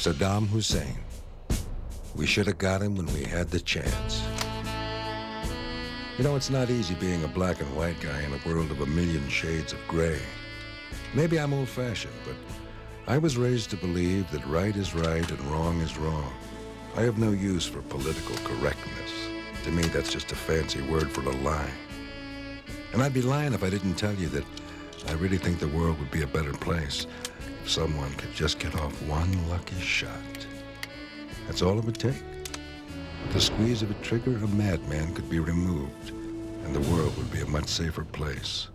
Saddam Hussein. We should have got him when we had the chance. You know, it's not easy being a black and white guy in a world of a million shades of gray. Maybe I'm old-fashioned, but I was raised to believe that right is right and wrong is wrong. I have no use for political correctness. To me, that's just a fancy word for a lie. And I'd be lying if I didn't tell you that I really think the world would be a better place if someone could just get off one lucky shot. That's all it would take. With the squeeze of a trigger, a madman could be removed, and the world would be a much safer place.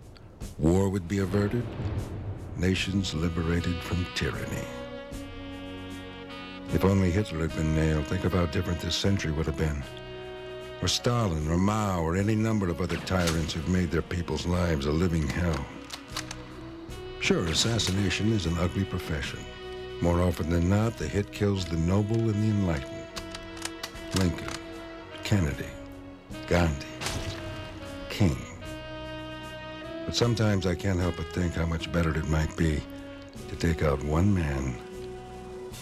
War would be averted, nations liberated from tyranny. If only Hitler had been nailed, think of how different this century would have been. Or Stalin, or Mao, or any number of other tyrants who've made their people's lives a living hell. Sure, assassination is an ugly profession. More often than not, the hit kills the noble and the enlightened. Lincoln, Kennedy, Gandhi, King. But sometimes I can't help but think how much better it might be to take out one man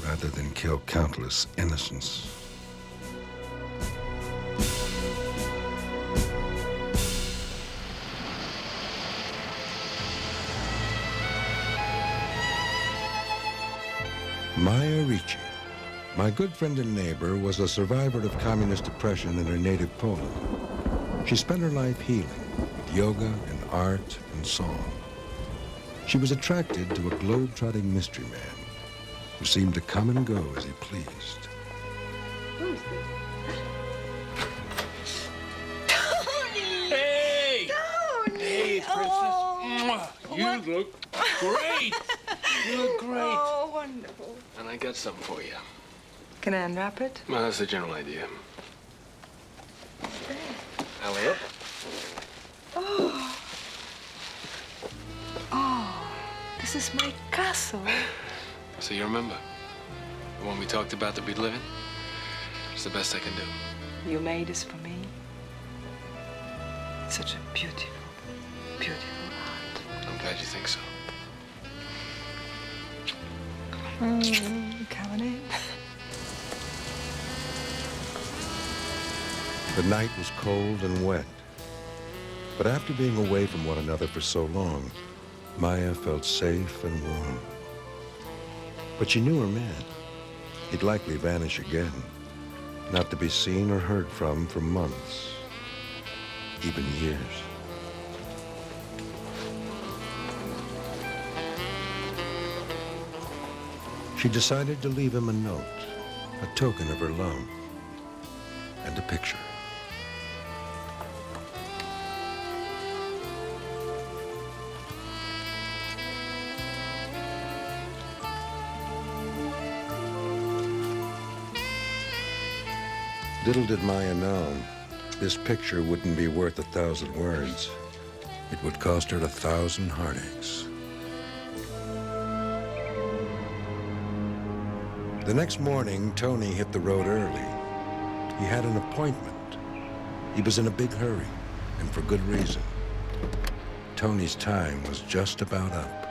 rather than kill countless innocents. Maya Ricci, my good friend and neighbor, was a survivor of communist oppression in her native Poland. She spent her life healing with yoga and art and song. She was attracted to a globe-trotting mystery man who seemed to come and go as he pleased. Who's this? Tony! Hey! Tony! Hey, Princess. Oh, You look great. You look great. Oh, wonderful. And I got something for you. Can I unwrap it? Well, that's the general idea. Elliot? Oh. Oh, this is my castle. So you remember? The one we talked about that we'd live in? It's the best I can do. You made this for me. Such a beautiful, beautiful art. I'm glad you think so. Coming in. The night was cold and wet. But after being away from one another for so long, Maya felt safe and warm. But she knew her man. He'd likely vanish again, not to be seen or heard from for months, even years. She decided to leave him a note, a token of her love, and a picture. Little did Maya know, this picture wouldn't be worth 1,000 words. It would cost her 1,000 heartaches. The next morning, Tony hit the road early. He had an appointment. He was in a big hurry, and for good reason. Tony's time was just about up.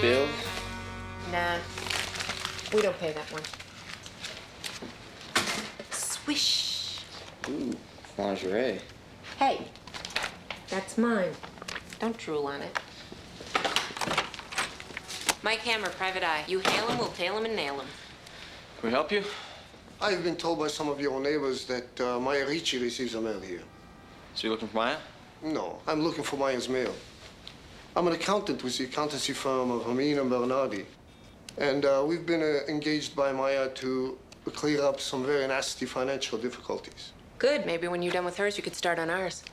Bill? Nah, we don't pay that one. Swish. Ooh, lingerie. Hey, that's mine. Don't drool on it. Mike Hammer, private eye. You hail him, we'll tail him and nail him. Can we help you? I've been told by some of your neighbors that Maya Ricci receives a mail here. So you're looking for Maya? No, I'm looking for Maya's mail. I'm an accountant with the accountancy firm of Hameen and Bernardi. And we've been engaged by Maya to clear up some very nasty financial difficulties. Good. Maybe when you're done with hers, you could start on ours.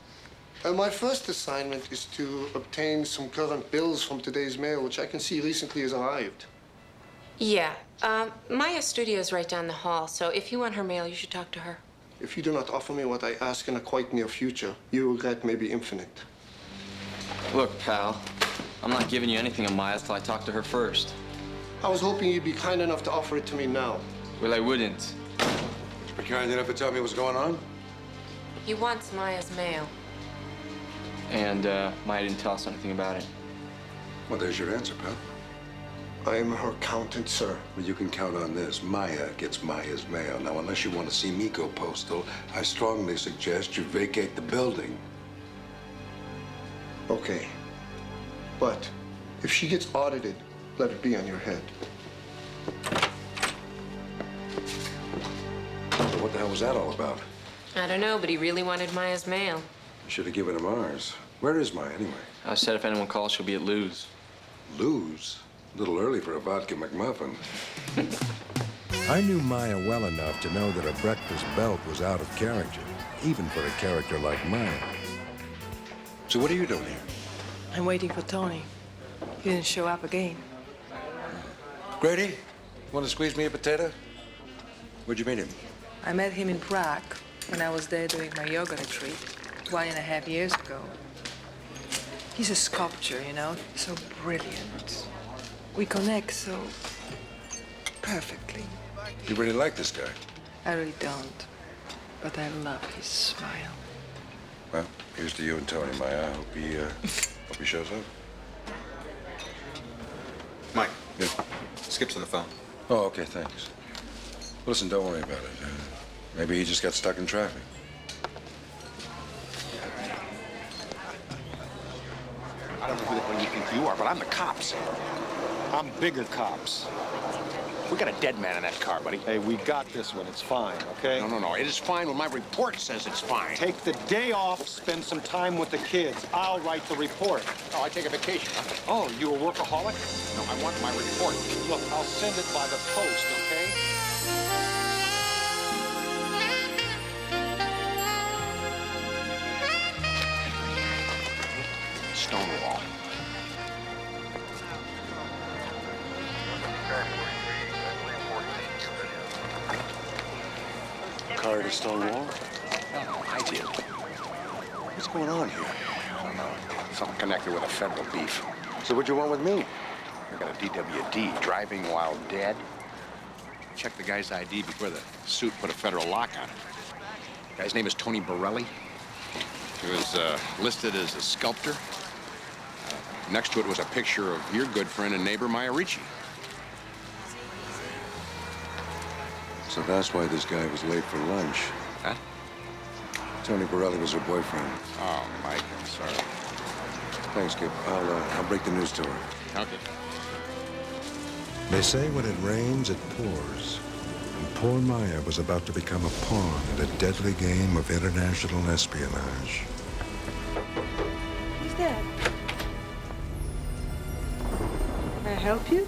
My first assignment is to obtain some current bills from today's mail, which I can see recently has arrived. Yeah. Maya's studio is right down the hall, so if you want her mail, you should talk to her. If you do not offer me what I ask in a quite near future, your regret may be infinite. Look, pal, I'm not giving you anything of Maya's till I talk to her first. I was hoping you'd be kind enough to offer it to me now. Well, I wouldn't. Be kind enough to tell me what's going on? He wants Maya's mail. And Maya didn't tell us anything about it. Well, there's your answer, pal. I am her accountant, sir. Well, you can count on this. Maya gets Maya's mail. Now, unless you want to see me go postal, I strongly suggest you vacate the building. Okay. But if she gets audited, let it be on your head. So what the hell was that all about? I don't know, but he really wanted Maya's mail. You should have given him ours. Where is Maya, anyway? I said if anyone calls, she'll be at Lou's. Lou's? A little early for a vodka McMuffin. I knew Maya well enough to know that a breakfast belt was out of character, even for a character like Maya. So what are you doing here? I'm waiting for Tony. He didn't show up again. Grady, want to squeeze me a potato? Where'd you meet him? I met him in Prague when I was there doing my yoga retreat 1.5 years ago. He's a sculptor, you know, so brilliant. We connect so perfectly. You really like this guy? I really don't, but I love his smile. Well, here's to you and Tony, Maya. I hope he shows up. Mike. Yeah. Skip's on the phone. Oh, okay, thanks. Listen, don't worry about it. Maybe he just got stuck in traffic. I don't know who the hell you think you are, but I'm the cops. I'm bigger cops. We got a dead man in that car, buddy. Hey, we got this one. It's fine, okay? No. It is fine when my report says it's fine. Take the day off, spend some time with the kids. I'll write the report. Oh, I take a vacation. Oh, you a workaholic? No, I want my report. Look, I'll send it by the post, okay? Stonewall. Car to Stonewall? No, I did. What's going on here? I don't know. Something connected with a federal beef. So what you want with me? I got a DWD, driving while dead. Check the guy's ID before the suit put a federal lock on it. Guy's name is Tony Borelli. He was listed as a sculptor. Next to it was a picture of your good friend and neighbor, Maya Ricci. So that's why this guy was late for lunch. Huh? Tony Borelli was her boyfriend. Oh, Mike, I'm sorry. Thanks, Skip. I'll break the news to her. Okay. They say when it rains, it pours. And poor Maya was about to become a pawn in a deadly game of international espionage. Who's that? May I help you?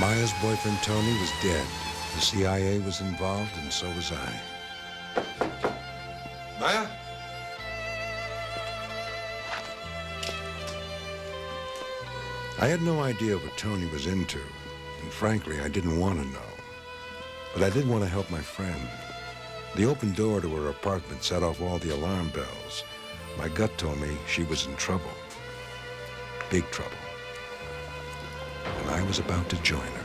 Maya's boyfriend Tony was dead. The CIA was involved, and so was I. Maya? I had no idea what Tony was into, and frankly, I didn't want to know. But I did want to help my friend. The open door to her apartment set off all the alarm bells. My gut told me she was in trouble. Big trouble. And I was about to join her.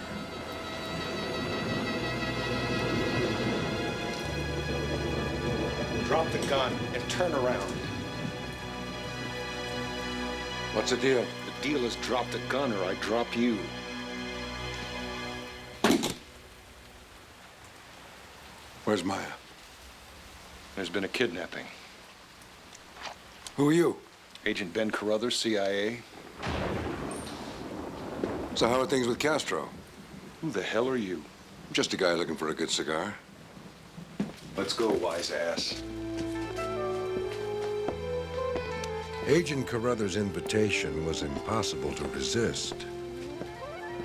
Drop the gun and turn around. What's the deal? The deal is drop the gun or I drop you. Where's Maya? There's been a kidnapping. Who are you? Agent Ben Carruthers, CIA. So how are things with Castro? Who the hell are you? Just a guy looking for a good cigar. Let's go, wise ass. Agent Carruthers' invitation was impossible to resist.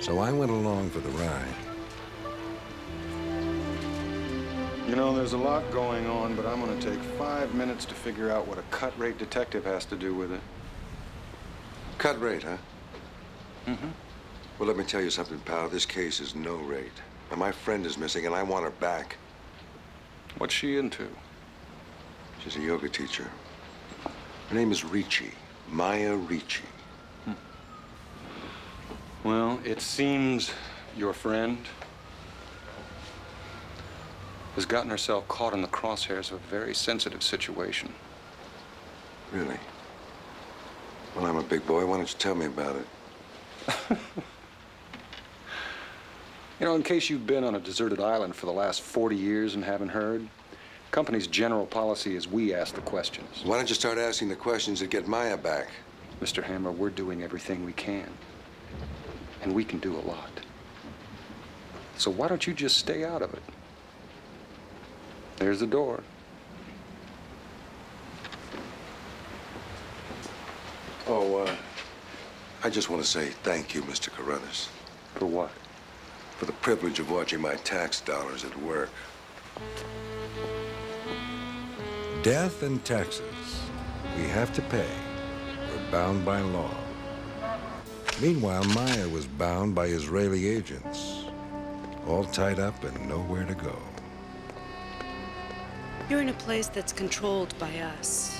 So I went along for the ride. You know, there's a lot going on, but I'm gonna take 5 minutes to figure out what a cut-rate detective has to do with it. Cut rate, huh? Mm-hmm. Well, let me tell you something, pal. This case is no rate. And my friend is missing, and I want her back. What's she into? She's a yoga teacher. Her name is Ricci. Maya Ricci. Well, it seems your friend has gotten herself caught in the crosshairs of a very sensitive situation. Really? Well, I'm a big boy. Why don't you tell me about it? You know, in case you've been on a deserted island for the last 40 years and haven't heard, company's general policy is we ask the questions. Why don't you start asking the questions that get Maya back? Mr. Hammer, we're doing everything we can. And we can do a lot. So why don't you just stay out of it? There's the door. Oh, I just want to say thank you, Mr. Carruthers. For what? For the privilege of watching my tax dollars at work. Death and taxes. We have to pay. We're bound by law. Meanwhile, Maya was bound by Israeli agents. All tied up and nowhere to go. You're in a place that's controlled by us.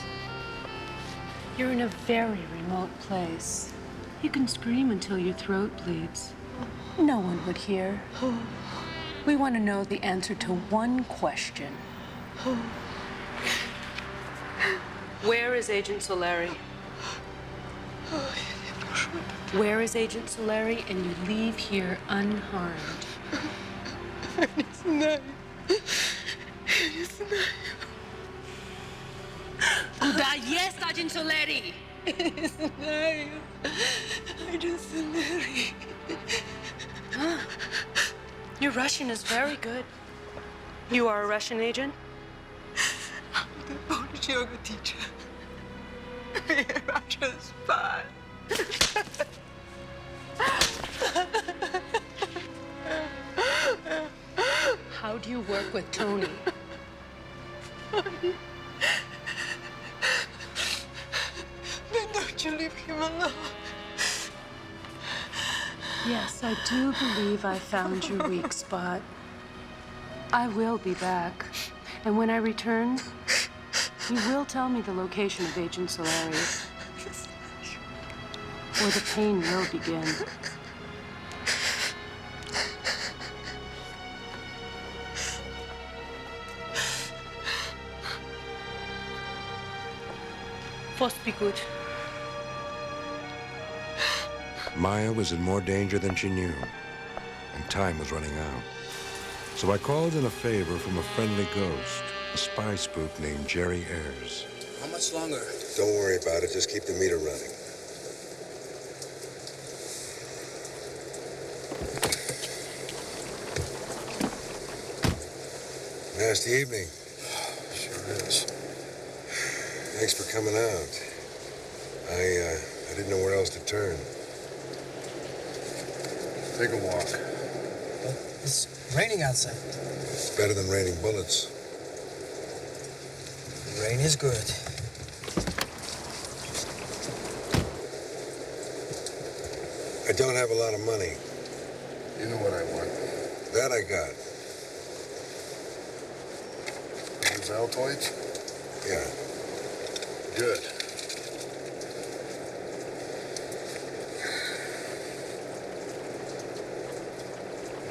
You're in a very remote place. You can scream until your throat bleeds. No one would hear. We want to know the answer to one question. Where is Agent Solari? Where is Agent Solari? And you leave here unharmed. Kuda, yes, Agent Solari. Your Russian is very good. You are a Russian agent? I'm the Polish yoga teacher. We're Russian spy. How do you work with Tony? Then don't you leave him alone. Yes, I do believe I found your weak spot. I will be back. And when I return, you will tell me the location of Agent Solari. Or the pain will begin. First be good. Maya was in more danger than she knew, and time was running out. So I called in a favor from a friendly ghost, a spy spook named Jerry Ayers. How much longer? Don't worry about it, just keep the meter running. Nasty evening. Sure is. Thanks for coming out. I didn't know where else to turn. Take a walk. Well, it's raining outside. It's better than raining bullets. Rain is good. I don't have a lot of money. You know what I want. That I got. Those Altoids? Yeah. Good.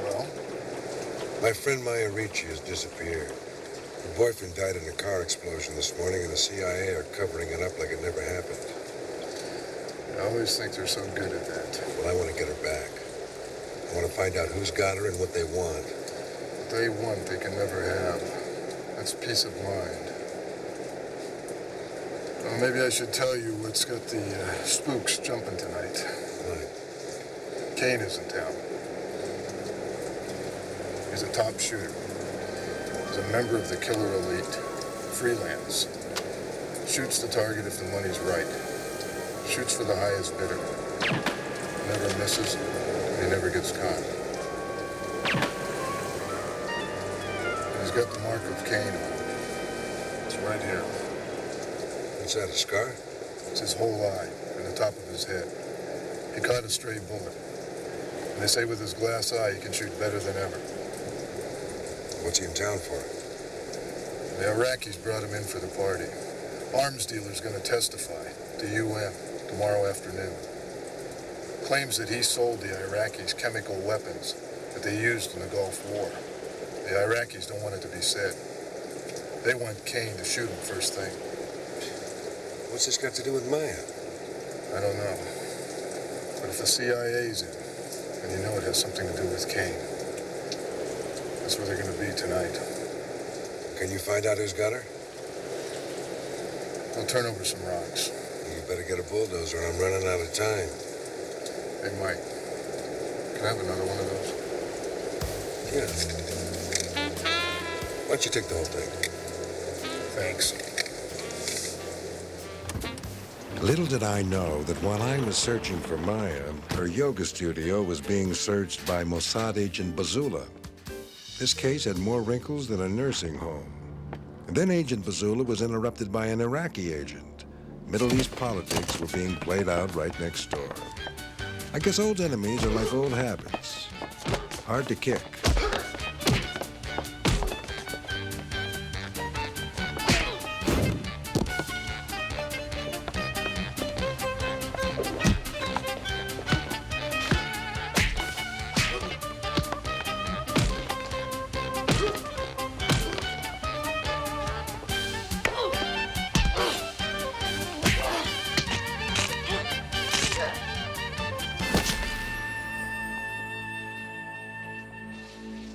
Well? My friend Maya Ricci has disappeared. Her boyfriend died in a car explosion this morning, and the CIA are covering it up like it never happened. I always think they're so good at that. Well, I want to get her back. I want to find out who's got her and what they want. What they want, they can never have. That's peace of mind. Well, maybe I should tell you what's got the spooks jumping tonight. Right. Kane is in town. He's a top shooter. He's a member of the killer elite. Freelance. Shoots the target if the money's right. Shoots for the highest bidder. Never misses. He never gets caught. He's got the mark of Kane on him. It's right here. What's that, a scar? It's his whole eye and the top of his head. He caught a stray bullet. And they say with his glass eye, he can shoot better than ever. What's he in town for? The Iraqis brought him in for the party. Arms dealer's going to testify to UN tomorrow afternoon. Claims that he sold the Iraqis chemical weapons that they used in the Gulf War. The Iraqis don't want it to be said. They want Kane to shoot him first thing. What's this got to do with Maya? I don't know. But if the CIA's in, then you know it has something to do with Kane. That's where they're going to be tonight. Can you find out who's got her? They'll turn over some rocks. You better get a bulldozer. I'm running out of time. Hey, Mike. Can I have another one of those? Yeah. Why don't you take the whole thing? Thanks. Little did I know that while I was searching for Maya, her yoga studio was being searched by Mossad agent Bazula. This case had more wrinkles than a nursing home. And then Agent Bazula was interrupted by an Iraqi agent. Middle East politics were being played out right next door. I guess old enemies are like old habits. Hard to kick.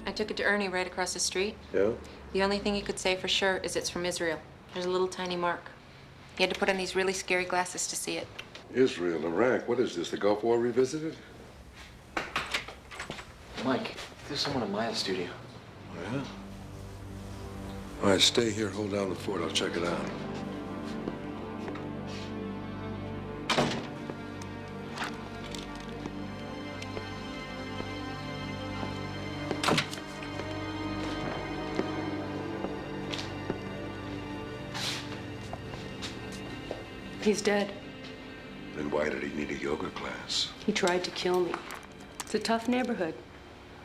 I took it to Ernie right across the street. Yeah? The only thing he could say for sure is it's from Israel. There's a little tiny mark. He had to put on these really scary glasses to see it. Israel, Iraq, what is this, the Gulf War revisited? Mike, there's someone in Maya's studio. Oh, yeah? All right, stay here, hold down the fort, I'll check it out. He's dead. Then why did he need a yoga class? He tried to kill me. It's a tough neighborhood.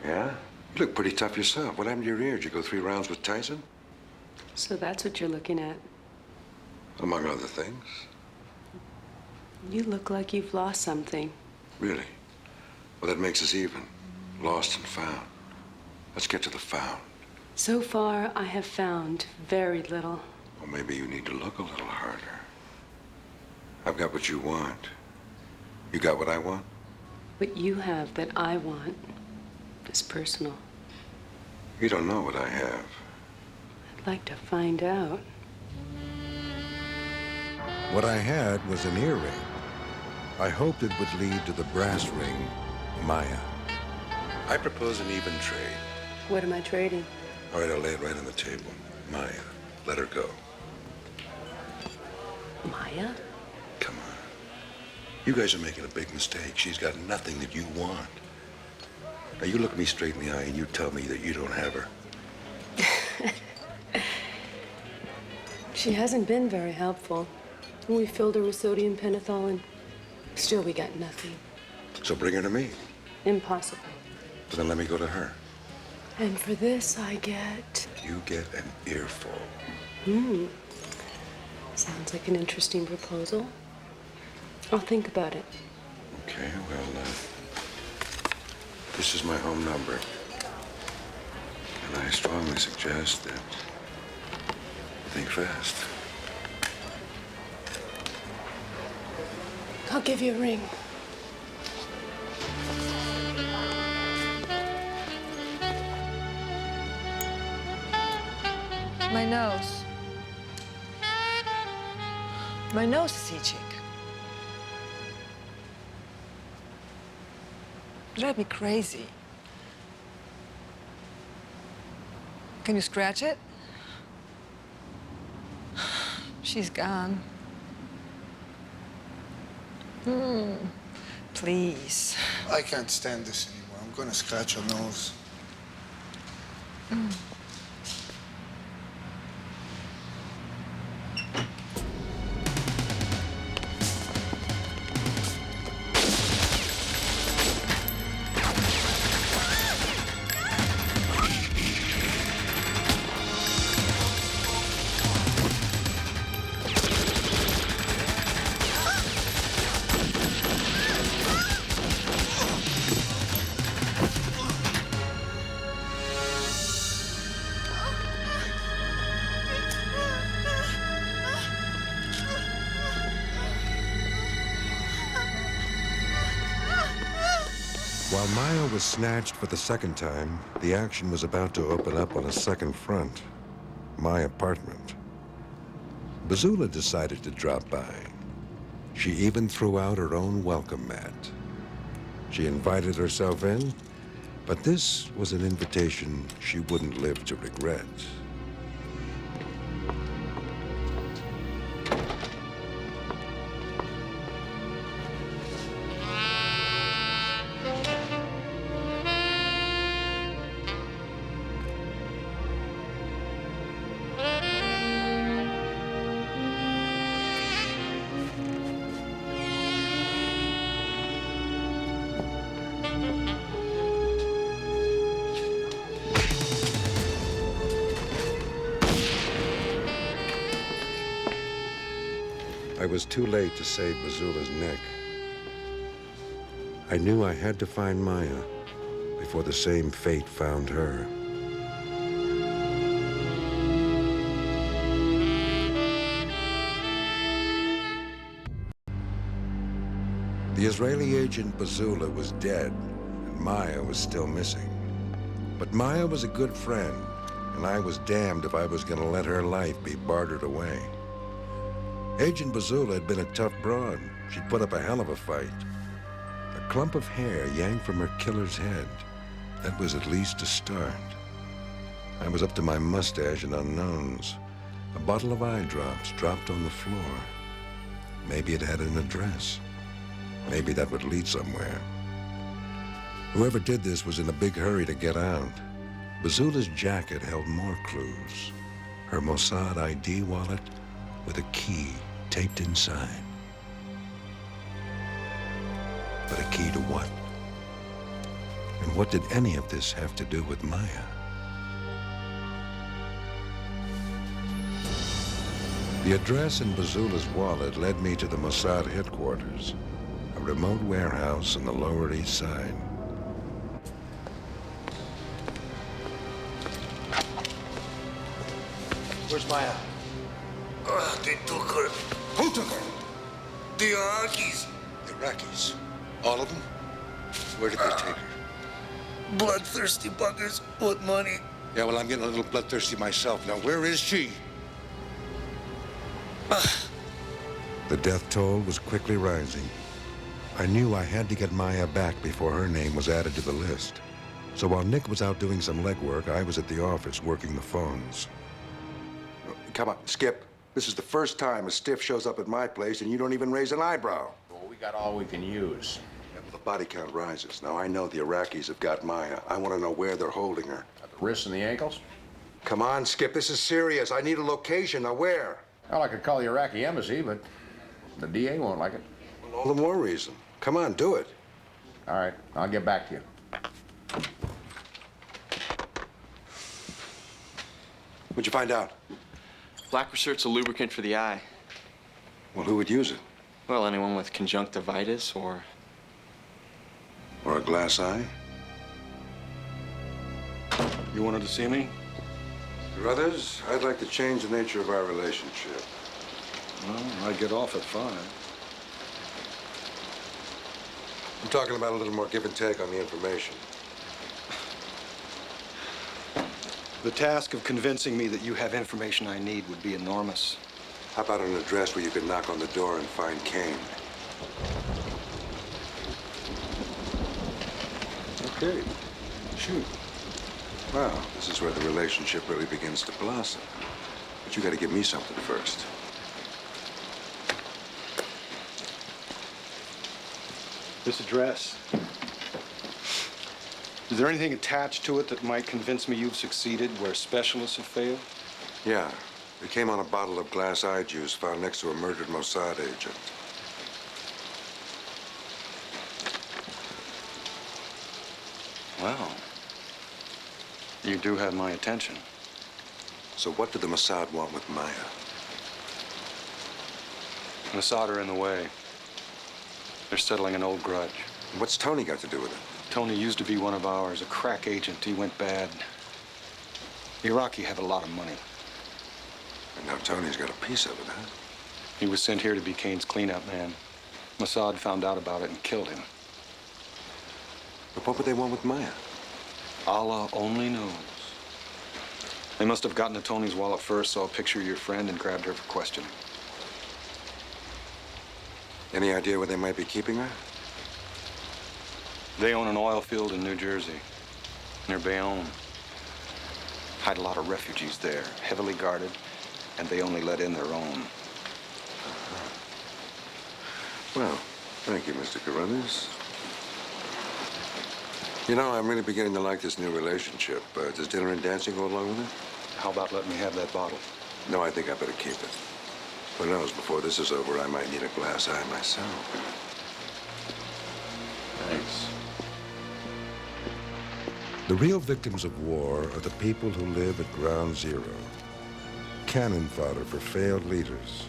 Yeah? You look pretty tough yourself. What happened to your ear? Did you go 3 rounds with Tyson? So that's what you're looking at. Among other things. You look like you've lost something. Really? Well, that makes us even. Lost and found. Let's get to the found. So far, I have found very little. Well, maybe you need to look a little harder. I've got what you want. You got what I want? What you have that I want is personal. You don't know what I have. I'd like to find out. What I had was an earring. I hoped it would lead to the brass ring, Maya. I propose an even trade. What am I trading? All right, I'll lay it right on the table. Maya, let her go. Maya? Come on. You guys are making a big mistake. She's got nothing that you want. Now, you look me straight in the eye and you tell me that you don't have her. She hasn't been very helpful. We filled her with sodium pentothal and still we got nothing. So bring her to me. Impossible. But then let me go to her. And for this, I get... You get an earful. Sounds like an interesting proposal. I'll think about it. Okay, well, this is my home number. And I strongly suggest that you think fast. I'll give you a ring. My nose. My nose is itching. Drive me crazy. Can you scratch it? She's gone. Please. I can't stand this anymore. I'm gonna scratch her nose. While Maya was snatched for the second time, the action was about to open up on a second front, my apartment. Bazula decided to drop by. She even threw out her own welcome mat. She invited herself in, but this was an invitation she wouldn't live to regret. I was too late to save Bazula's neck. I knew I had to find Maya before the same fate found her. The Israeli agent Bazula was dead, and Maya was still missing. But Maya was a good friend, and I was damned if I was going to let her life be bartered away. Agent Bazula had been a tough broad. She'd put up a hell of a fight. A clump of hair yanked from her killer's head. That was at least a start. I was up to my mustache in unknowns. A bottle of eye drops dropped on the floor. Maybe it had an address. Maybe that would lead somewhere. Whoever did this was in a big hurry to get out. Bazula's jacket held more clues. Her Mossad ID wallet with a key taped inside. But a key to what? And what did any of this have to do with Maya? The address in Bazula's wallet led me to the Mossad headquarters, a remote warehouse on the Lower East Side. Where's Maya? They took her. Who took her? The Iraqis. The Iraqis. All of them? Where did they take her? Bloodthirsty buggers with money. Yeah, well, I'm getting a little bloodthirsty myself. Now, where is she? The death toll was quickly rising. I knew I had to get Maya back before her name was added to the list. So while Nick was out doing some legwork, I was at the office working the phones. Come on, Skip. This is the first time a stiff shows up at my place and you don't even raise an eyebrow. Well, we got all we can use. Yeah, well, the body count rises. Now, I know the Iraqis have got Maya. I want to know where they're holding her. At the wrists and the ankles? Come on, Skip. This is serious. I need a location. Now, where? Well, I could call the Iraqi embassy, but the DA won't like it. Well, all the more reason. Come on, do it. All right, I'll get back to you. What'd you find out? Black research's a lubricant for the eye. Well, who would use it? Well, anyone with conjunctivitis or... Or a glass eye? You wanted to see me? Brothers, I'd like to change the nature of our relationship. Well, I'd get off at 5. I'm talking about a little more give and take on the information. The task of convincing me that you have information I need would be enormous. How about an address where you could knock on the door and find Kane? Okay, shoot. Well, this is where the relationship really begins to blossom. But you gotta give me something first. This address. Is there anything attached to it that might convince me you've succeeded where specialists have failed? Yeah. It came on a bottle of glass eye juice found next to a murdered Mossad agent. Well, you do have my attention. So what did the Mossad want with Maya? Mossad are in the way. They're settling an old grudge. What's Tony got to do with it? Tony used to be one of ours, a crack agent. He went bad. The Iraqi have a lot of money. And now Tony's got a piece of it, huh? He was sent here to be Kane's cleanup man. Mossad found out about it and killed him. But what would they want with Maya? Allah only knows. They must have gotten to Tony's wallet first, saw a picture of your friend, and grabbed her for questioning. Any idea where they might be keeping her? They own an oil field in New Jersey, near Bayonne. Hide a lot of refugees there, heavily guarded, and they only let in their own. Well, thank you, Mr. Carruthers. You know, I'm really beginning to like this new relationship. Does dinner and dancing go along with it? How about letting me have that bottle? No, I think I better keep it. Who knows, before this is over, I might need a glass eye myself. Thanks. The real victims of war are the people who live at ground zero. Cannon fodder for failed leaders.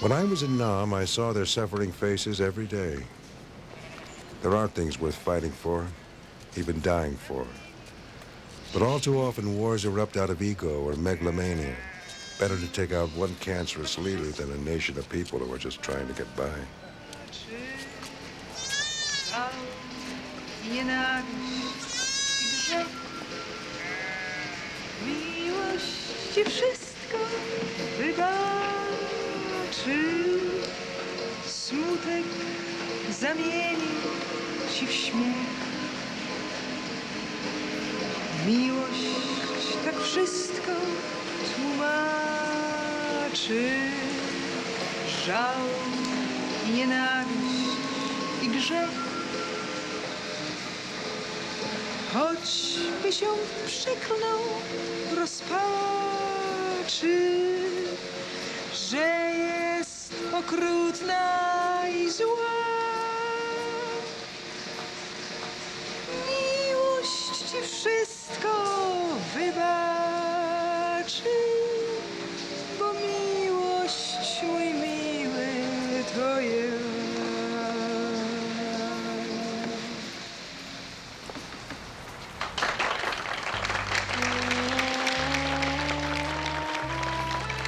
When I was in Nam, I saw their suffering faces every day. There are things worth fighting for, even dying for. But all too often, wars erupt out of ego or megalomania. Better to take out one cancerous leader than a nation of people who are just trying to get by. Miłości wszystko wybaczy, smutek zamieni ci w śmiech. Miłość tak wszystko tłumaczy, żal i nienawiść i grzech. Choćby się przeklnął rozpaczy, że jest okrutna i zła. Miłość ci wszystko wybaczy, bo miłość, mój miły, to ja.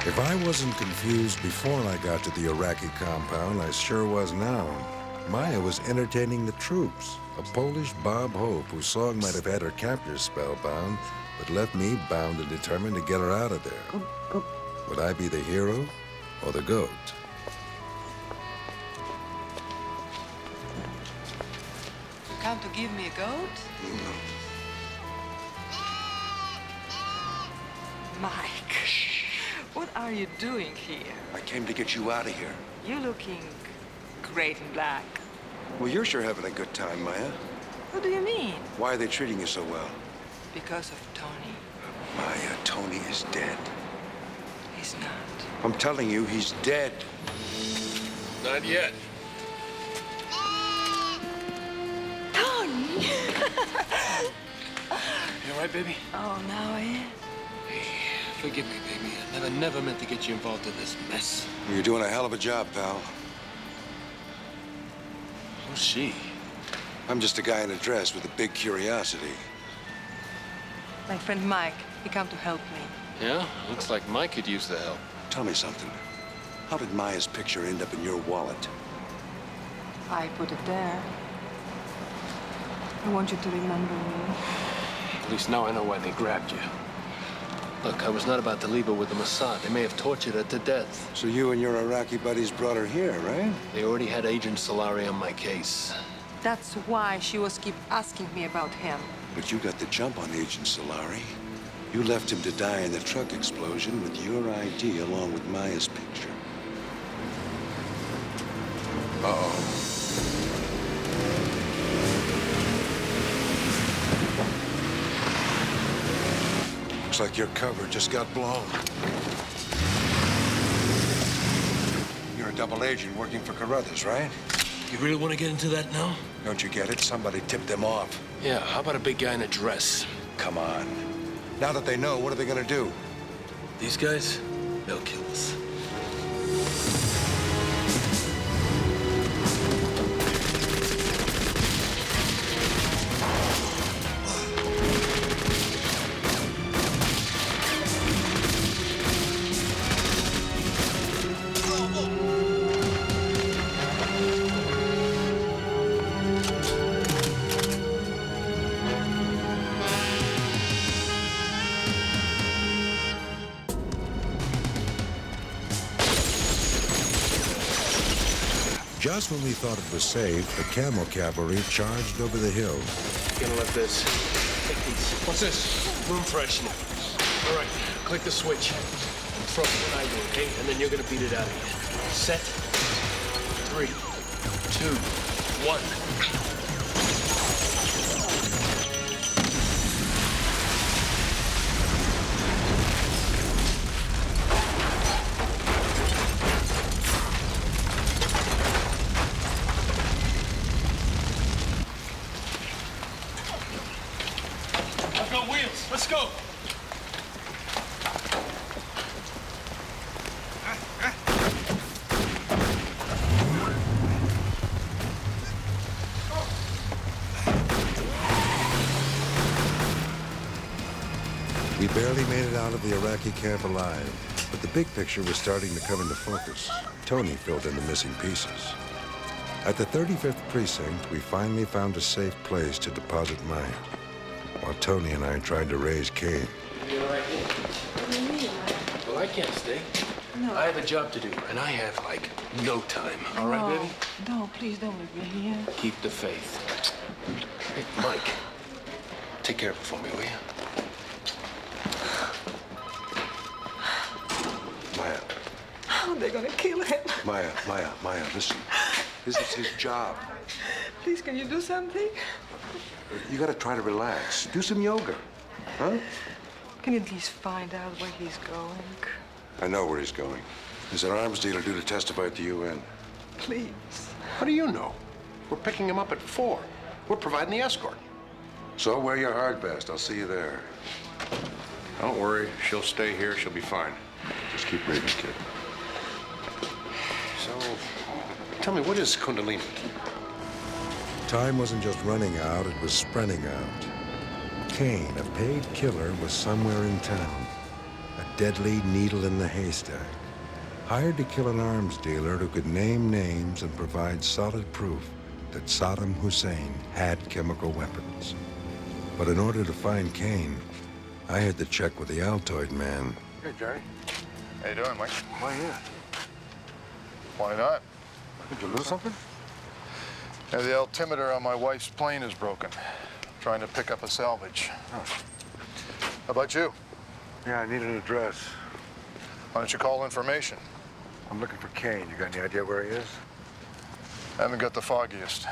If I wasn't confused before I got to the Iraqi compound, I sure was now. Maya was entertaining the troops, a Polish Bob Hope whose song might have had her captors spellbound, but left me bound and determined to get her out of there. Would I be the hero or the goat? You come to give me a goat? Mike, what are you doing here? I came to get you out of here. You're looking great in black. Well, you're sure having a good time, Maya. What do you mean? Why are they treating you so well? Because of Tony. Maya, Tony is dead. He's not. I'm telling you, he's dead. Not yet. Tony! You all right, baby? Oh, now I am. Hey, Forgive me, baby. I never meant to get you involved in this mess. You're doing a hell of a job, pal. Who's she? I'm just a guy in a dress with a big curiosity. My friend Mike, he come to help me. Yeah? Looks like Mike could use the help. Tell me something. How did Maya's picture end up in your wallet? I put it there. I want you to remember me. At least now I know why they grabbed you. Look, I was not about to leave her with the Mossad. They may have tortured her to death. So you and your Iraqi buddies brought her here, right? They already had Agent Solari on my case. That's why she was keep asking me about him. But you got the jump on Agent Solari. You left him to die in the truck explosion with your ID along with Maya's picture. Uh-oh. Looks like your cover just got blown. You're a double agent working for Carruthers, right? You really want to get into that now? Don't you get it? Somebody tipped them off. Yeah, how about a big guy in a dress? Come on. Now that they know, what are they gonna do? These guys, they'll kill us. Just when we thought it was safe, the camel cavalry charged over the hill. Gonna let this. Take these. What's this? Room freshener. All right, click the switch. And throw it when I do, okay? And then you're gonna beat it out of here. Set. 3, 2, 1. Let's go. We barely made it out of the Iraqi camp alive, but the big picture was starting to come into focus. Tony filled in the missing pieces. At the 35th precinct, we finally found a safe place to deposit Maya, while Tony and I tried to raise Kane. You all right here? What do you mean? Well, I can't stay. No. I have a job to do, and I have, like, no time. All right, baby? No, please don't leave me here. Keep the faith. Hey, Mike, take care of it for me, will you? Maya, Oh, they're gonna kill him. Maya, listen. This is his job. Please, can you do something? You gotta try to relax. Do some yoga, huh? Can you at least find out where he's going? I know where he's going. There's an arms dealer due to testify at the UN. Please. How do you know? We're picking him up at 4. We're providing the escort. So wear your hard vest. I'll see you there. Don't worry. She'll stay here. She'll be fine. Just keep reading, kid. So, tell me, what is Kundalini? Time wasn't just running out, it was spreading out. Kane, a paid killer, was somewhere in town. A deadly needle in the haystack. Hired to kill an arms dealer who could name names and provide solid proof that Saddam Hussein had chemical weapons. But in order to find Kane, I had to check with the Altoid man. Hey, Jerry. How you doing, Mike? Why, yeah. Why not? Did you lose something? Yeah, the altimeter on my wife's plane is broken. Trying to pick up a salvage. Oh. How about you? Yeah, I need an address. Why don't you call information? I'm looking for Kane. You got any idea where he is? Haven't got the foggiest.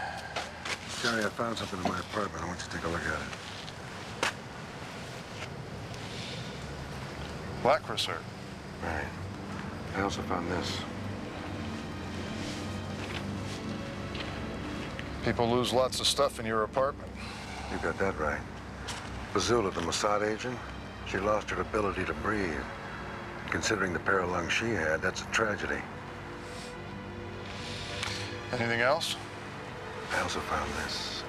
Jerry, I found something in my apartment. I want you to take a look at it. Black recert. Right. I also found this. People lose lots of stuff in your apartment. You got that right. Bazula, the Mossad agent, She lost her ability to breathe. Considering the pair of lungs she had, that's a tragedy. Anything else? I also found this.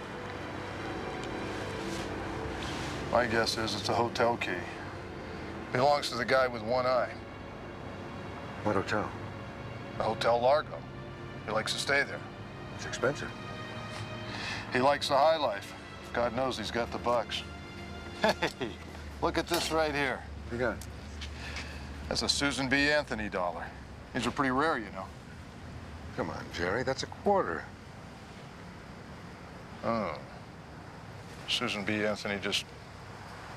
My guess is it's a hotel key. Belongs to the guy with one eye. What hotel? The Hotel Largo. He likes to stay there. It's expensive. He likes the high life. God knows he's got the bucks. Hey, look at this right here. What you got? That's a Susan B. Anthony dollar. These are pretty rare, you know. Come on, Jerry, that's a quarter. Oh. Susan B. Anthony just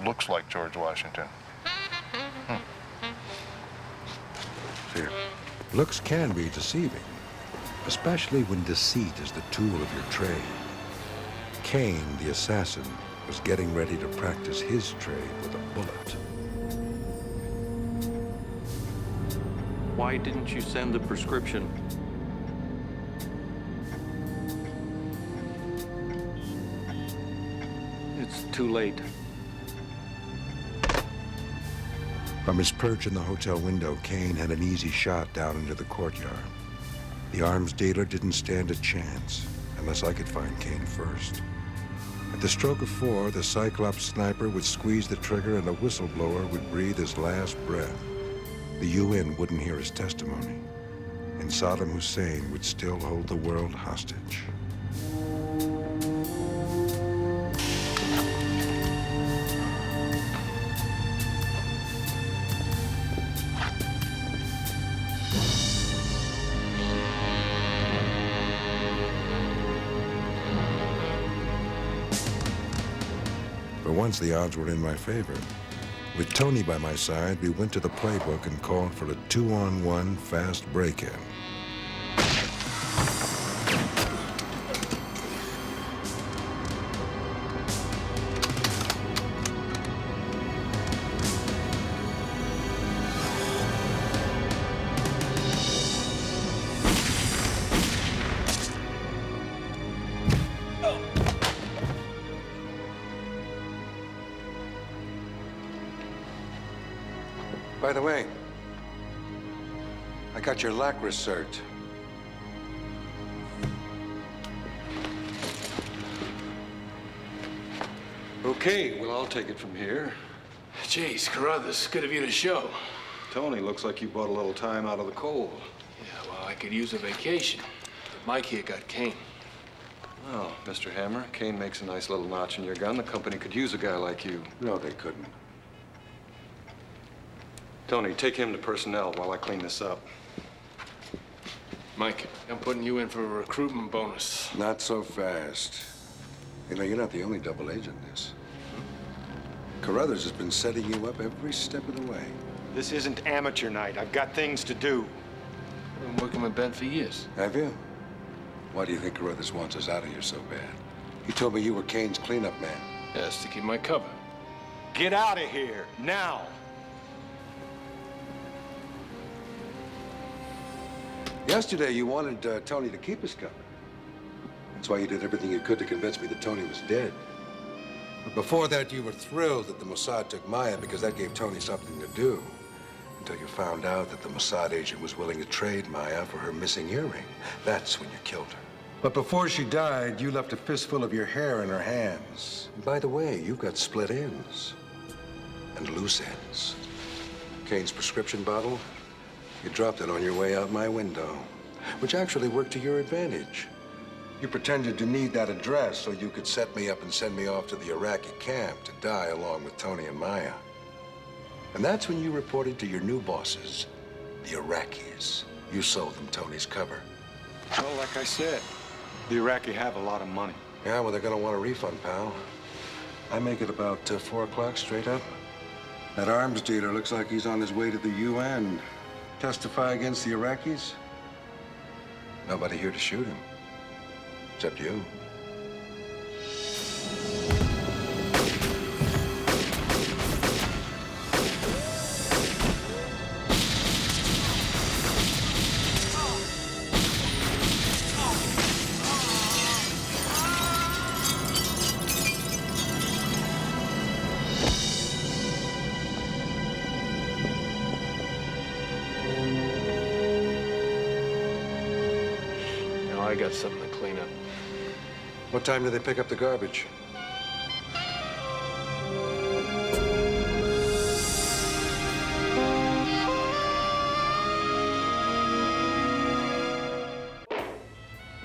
looks like George Washington. Here. Looks can be deceiving, especially when deceit is the tool of your trade. Kane, the assassin, was getting ready to practice his trade with a bullet. Why didn't you send the prescription? It's too late. From his perch in the hotel window, Kane had an easy shot down into the courtyard. The arms dealer didn't stand a chance, unless I could find Kane first. At the stroke of 4, the Cyclops sniper would squeeze the trigger and a whistleblower would breathe his last breath. The UN wouldn't hear his testimony, and Saddam Hussein would still hold the world hostage. For once, the odds were in my favor. With Tony by my side, we went to the playbook and called for a 2-on-1 fast break-in. By the way, I got your LACRA cert. Okay, well, I'll take it from here. Jeez, Carruthers, good of you to show. Tony, looks like you bought a little time out of the cold. Yeah, well, I could use a vacation. But Mike here got Kane. Well, Mr. Hammer, Kane makes a nice little notch in your gun. The company could use a guy like you. No, they couldn't. Tony, take him to personnel while I clean this up. Mike, I'm putting you in for a recruitment bonus. Not so fast. You know, you're not the only double agent in this. Carruthers has been setting you up every step of the way. This isn't amateur night. I've got things to do. I've been working with Ben for years. Have you? Why do you think Carruthers wants us out of here so bad? He told me you were Kane's cleanup man. Yes, to keep my cover. Get out of here, now! Yesterday, you wanted Tony to keep us covered. That's why you did everything you could to convince me that Tony was dead. But before that, you were thrilled that the Mossad took Maya because that gave Tony something to do. Until you found out that the Mossad agent was willing to trade Maya for her missing earring. That's when you killed her. But before she died, you left a fistful of your hair in her hands. And by the way, you've got split ends and loose ends. Kane's prescription bottle, you dropped it on your way out my window, which actually worked to your advantage. You pretended to need that address so you could set me up and send me off to the Iraqi camp to die along with Tony and Maya. And that's when you reported to your new bosses, the Iraqis. You sold them Tony's cover. Well, like I said, the Iraqi have a lot of money. Yeah, well, they're gonna want a refund, pal. I make it about 4 o'clock straight up. That arms dealer looks like he's on his way to the UN. Testify against the Iraqis? Nobody here to shoot him. Except you. got something to clean up. What time do they pick up the garbage?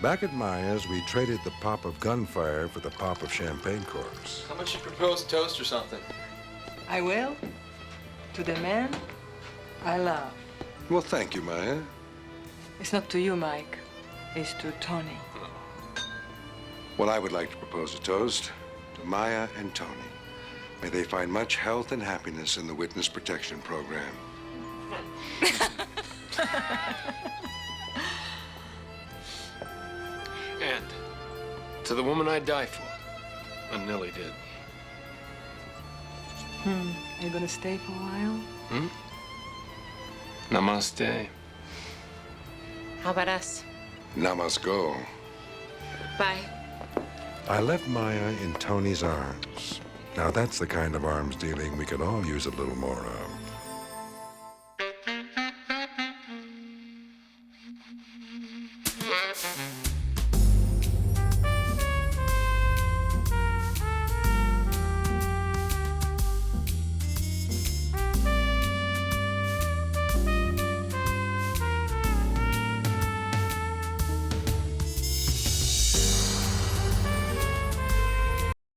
Back at Maya's, we traded the pop of gunfire for the pop of champagne corks. How much you propose toast or something? I will. To the man I love. Well, thank you, Maya. It's not to you, Mike. It's to Tony. Well, I would like to propose a toast to Maya and Tony. May they find much health and happiness in the witness protection program. And to the woman I'd die for. I nearly did. Are you gonna stay for a while? Namaste. How about us? Namasko. Bye. I left Maya in Tony's arms. Now that's the kind of arms dealing we could all use a little more of.